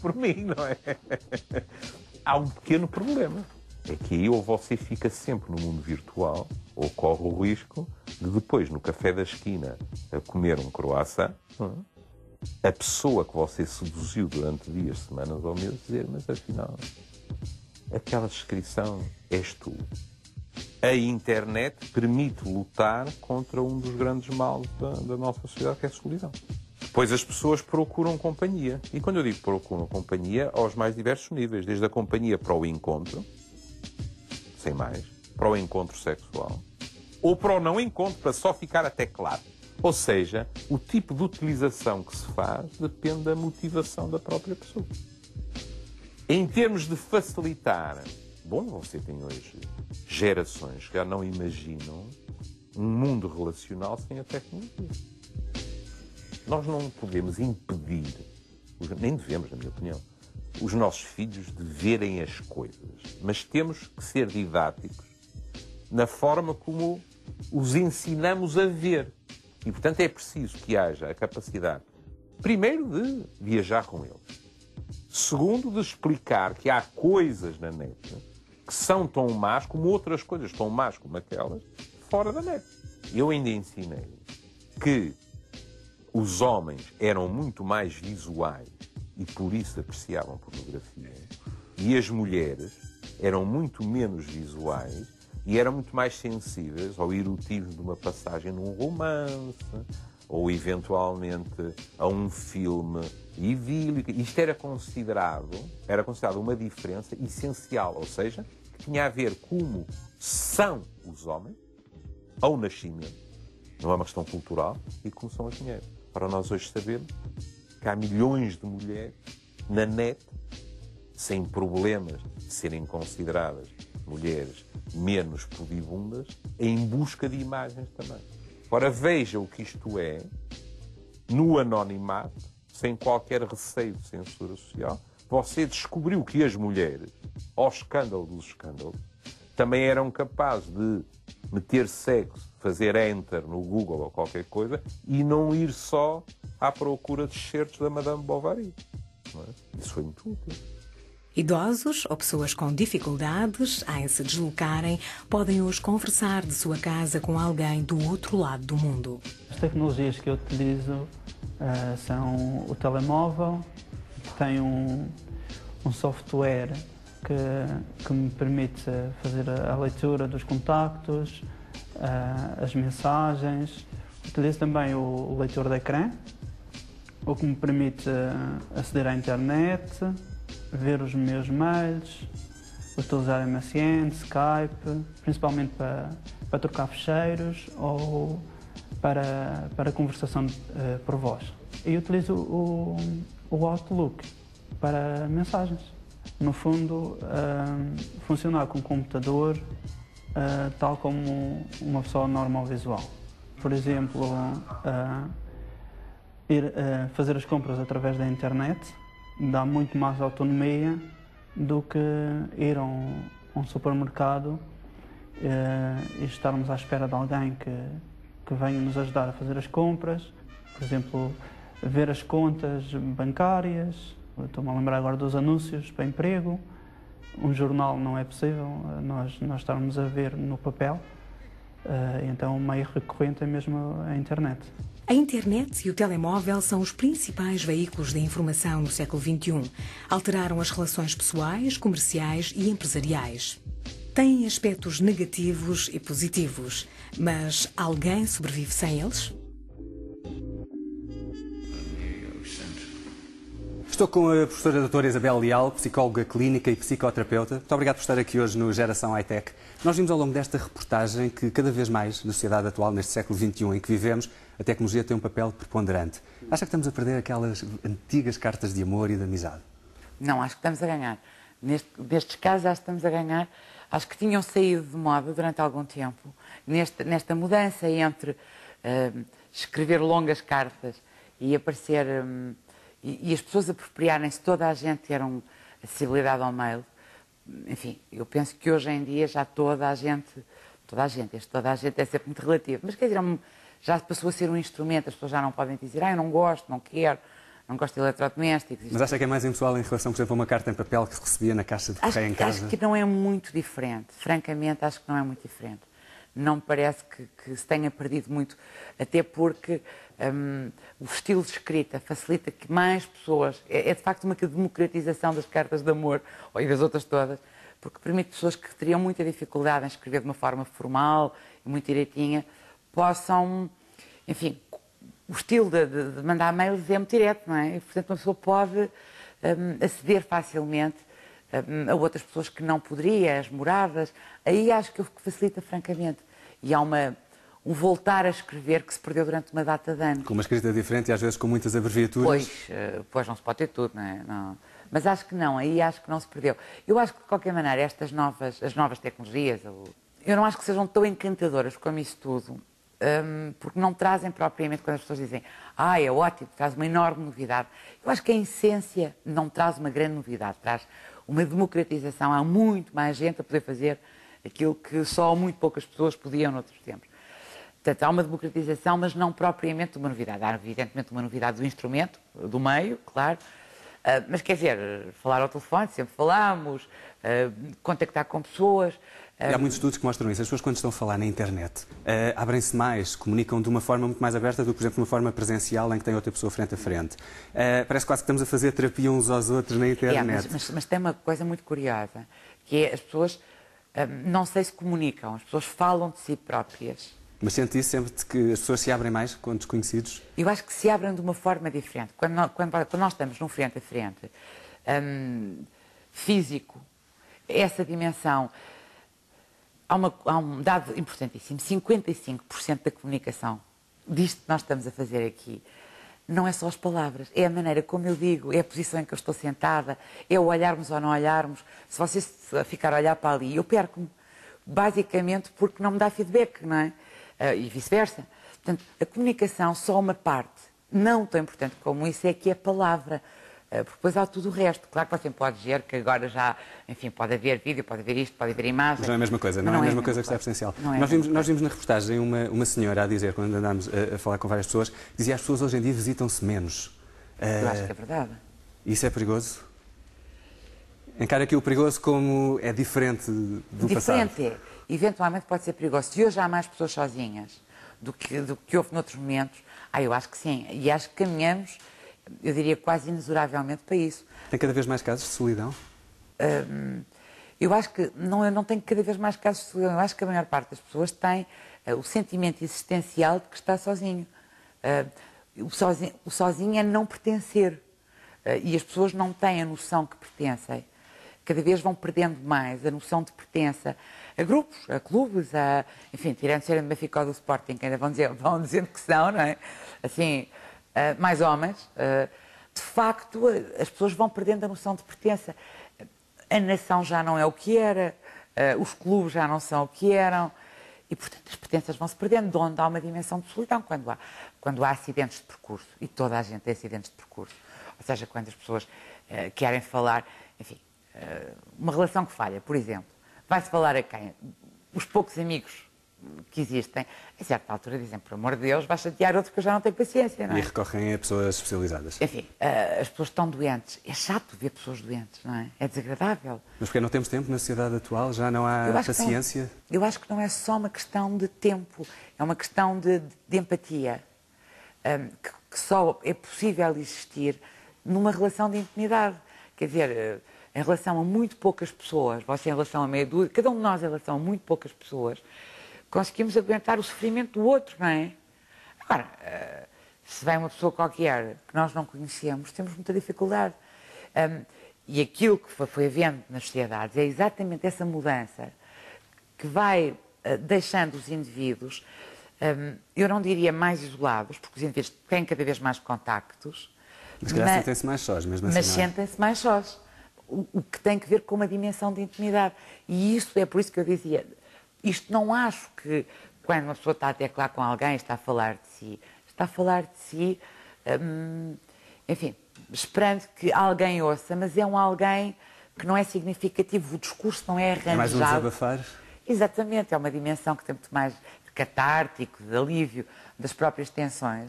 por mim, não é? Há um pequeno problema. É que aí ou você fica sempre no mundo virtual, ou corre o risco de depois, no café da esquina, a comer um croissant, a pessoa que você seduziu durante dias, semanas ou meses, dizer, mas afinal, aquela descrição és tu. A internet permite lutar contra um dos grandes males da nossa sociedade, que é a solidão. Depois as pessoas procuram companhia. E quando eu digo procuram companhia, aos mais diversos níveis. Desde a companhia para o encontro, sem mais, para o encontro sexual, ou para o não encontro, para só ficar até claro. Ou seja, o tipo de utilização que se faz depende da motivação da própria pessoa. Em termos de facilitar, bom, você tem hoje gerações que já não imaginam um mundo relacional sem a tecnologia. Nós não podemos impedir, nem devemos, na minha opinião, os nossos filhos de verem as coisas, mas temos que ser didáticos na forma como os ensinamos a ver. E, portanto, é preciso que haja a capacidade, primeiro, de viajar com eles. Segundo, de explicar que há coisas na net que são tão más como outras coisas tão más como aquelas fora da net. Eu ainda ensinei que os homens eram muito mais visuais e por isso apreciavam pornografia, e as mulheres eram muito menos visuais e eram muito mais sensíveis ao erotismo de uma passagem num romance ou eventualmente a um filme idílico. Isto era considerado uma diferença essencial, ou seja, que tinha a ver como são os homens ao nascimento, não é uma questão cultural, e como são as mulheres. Para nós hoje sabemos que há milhões de mulheres na net sem problemas de serem consideradas mulheres menos pudibundas em busca de imagens também. Ora, veja o que isto é no anonimato, sem qualquer receio de censura social. Você descobriu que as mulheres, ao escândalo dos escândalos, também eram capazes de meter sexo, fazer enter no Google ou qualquer coisa e não ir só à procura de excertos da Madame Bovary. Não é? Isso foi muito útil. Idosos ou pessoas com dificuldades em se deslocarem podem hoje conversar de sua casa com alguém do outro lado do mundo. As tecnologias que eu utilizo são o telemóvel, que tem um software que me permite fazer a leitura dos contactos, as mensagens. Utilizo também o leitor de ecrã, o que me permite aceder à internet, ver os meus mails, utilizar MSN, Skype, principalmente para trocar ficheiros ou para conversação por voz. E utilizo o Outlook para mensagens. No fundo, funcionar com o computador tal como uma pessoa normal visual. Por exemplo, ir fazer as compras através da internet dá muito mais autonomia do que ir a um supermercado e estarmos à espera de alguém que venha nos ajudar a fazer as compras. Por exemplo, ver as contas bancárias. Estou-me a lembrar agora dos anúncios para emprego. Um jornal não é possível nós estarmos a ver no papel. Então o meio recorrente é mesmo a internet. A internet e o telemóvel são os principais veículos de informação no século XXI. Alteraram as relações pessoais, comerciais e empresariais. Têm aspectos negativos e positivos, mas alguém sobrevive sem eles? Estou com a professora doutora Isabel Leal, psicóloga clínica e psicoterapeuta. Muito obrigado por estar aqui hoje no Geração Hightech. Nós vimos ao longo desta reportagem que cada vez mais na sociedade atual, neste século XXI em que vivemos, a tecnologia tem um papel preponderante. Acha que estamos a perder aquelas antigas cartas de amor e de amizade? Não, acho que estamos a ganhar. Nestes casos, acho que estamos a ganhar. Acho que tinham saído de moda durante algum tempo. Nesta mudança entre escrever longas cartas e aparecer... E as pessoas apropriarem-se, toda a gente ter acessibilidade ao mail. Enfim, eu penso que hoje em dia já toda a gente é sempre muito relativo, mas quer dizer, já passou a ser um instrumento, as pessoas já não podem dizer, eu não gosto, não quero, não gosto de eletrodomésticos. Mas acha que é mais impessoal em relação, por exemplo, a uma carta em papel que se recebia na caixa de correio em casa? Acho que não é muito diferente. Francamente, acho que não é muito diferente. Não me parece que se tenha perdido muito, até porque o estilo de escrita facilita que mais pessoas... É de facto uma democratização das cartas de amor, e das outras todas, porque permite pessoas que teriam muita dificuldade em escrever de uma forma formal e muito direitinha, possam, enfim, o estilo de mandar mails é muito direto, não é? E, portanto, uma pessoa pode aceder facilmente a outras pessoas que não poderia, as moradas. Aí acho que facilita francamente. E há um voltar a escrever que se perdeu durante uma data de anos. Com uma escrita diferente e às vezes com muitas abreviaturas. Pois não se pode ter tudo, não é? Não. Mas acho que não, aí acho que não se perdeu. Eu acho que, de qualquer maneira, as novas tecnologias, eu não acho que sejam tão encantadoras como isso tudo, porque não trazem propriamente, quando as pessoas dizem é ótimo, traz uma enorme novidade. Eu acho que a essência não traz uma grande novidade, traz uma democratização. Há muito mais gente a poder fazer aquilo que só muito poucas pessoas podiam noutros tempos. Portanto, há uma democratização, mas não propriamente uma novidade. Há, evidentemente, uma novidade do instrumento, do meio, claro. Mas, quer dizer, falar ao telefone, sempre falamos, contactar com pessoas. E há muitos estudos que mostram isso. As pessoas, quando estão a falar na internet, abrem-se mais, comunicam de uma forma muito mais aberta do que, por exemplo, de uma forma presencial em que tem outra pessoa frente a frente. Parece quase que estamos a fazer terapia uns aos outros na internet. Mas tem uma coisa muito curiosa, que é as pessoas não sei se comunicam, as pessoas falam de si próprias. Mas sente isso sempre que as pessoas se abrem mais com desconhecidos? Eu acho que se abrem de uma forma diferente. Quando nós estamos num frente a frente, físico, essa dimensão, há um dado importantíssimo, 55% da comunicação disto que nós estamos a fazer aqui, não é só as palavras, é a maneira como eu digo, é a posição em que eu estou sentada, é o olharmos ou não olharmos. Se você ficar a olhar para ali, eu perco-me, basicamente porque não me dá feedback, não é? E vice-versa. Portanto, a comunicação, só uma parte, não tão importante como isso, é que é a palavra. Porque depois há tudo o resto. Claro que você pode dizer que agora já, enfim, pode haver vídeo, pode haver isto, pode haver imagem. Mas não é a mesma coisa, não é a mesma coisa que está essencial. Nós vimos na reportagem uma senhora a dizer, quando andámos a falar com várias pessoas, dizia que as pessoas hoje em dia visitam-se menos. Eu acho que é verdade. Isso é perigoso? Encara aqui o perigoso como é diferente do passado? Diferente é. Eventualmente pode ser perigoso. Se hoje há mais pessoas sozinhas do que houve noutros momentos, eu acho que sim. E acho que caminhamos, eu diria, quase inexoravelmente para isso. Tem cada vez mais casos de solidão? Eu acho que eu não tenho cada vez mais casos de solidão. Eu acho que a maior parte das pessoas tem o sentimento existencial de que está sozinho. O sozinho é não pertencer. E as pessoas não têm a noção que pertencem. Cada vez vão perdendo mais a noção de pertença a grupos, a clubes, enfim, tirando serem do Benfica ou do Sporting, que ainda vão dizendo que são, não é? Assim, mais homens. De facto, as pessoas vão perdendo a noção de pertença. A nação já não é o que era, os clubes já não são o que eram, e, portanto, as pertenças vão-se perdendo, de onde há uma dimensão de solidão, quando há acidentes de percurso, e toda a gente tem acidentes de percurso. Ou seja, quando as pessoas querem falar, enfim, uma relação que falha, por exemplo, vai-se falar a quem? Os poucos amigos que existem, a certa altura dizem, por amor de Deus, vai chatear outro que eu já não tenho paciência, não é? E recorrem a pessoas especializadas. Enfim, as pessoas estão doentes. É chato ver pessoas doentes, não é? É desagradável. Mas porque não temos tempo na sociedade atual? Já não há paciência? Eu acho que não é só uma questão de tempo, é uma questão de empatia, que só é possível existir numa relação de intimidade. Quer dizer, em relação a muito poucas pessoas, você em relação a meia dúzia, cada um de nós em relação a muito poucas pessoas, conseguimos aguentar o sofrimento do outro, não é? Agora, se vem uma pessoa qualquer que nós não conhecemos, temos muita dificuldade. E aquilo que foi havendo nas sociedades é exatamente essa mudança que vai deixando os indivíduos, eu não diria mais isolados, porque os indivíduos têm cada vez mais contactos. Mas calhar sentem-se mais sós, mesmo assim. Mas sentem-se mais sós. O que tem que ver com uma dimensão de intimidade. E isso é por isso que eu dizia, isto não acho que quando uma pessoa está a teclar com alguém está a falar de si. Está a falar de si, enfim, esperando que alguém ouça, mas é um alguém que não é significativo, o discurso não é arranjado. É mais um desabafar? Exatamente, é uma dimensão que tem muito mais de catártico, de alívio das próprias tensões.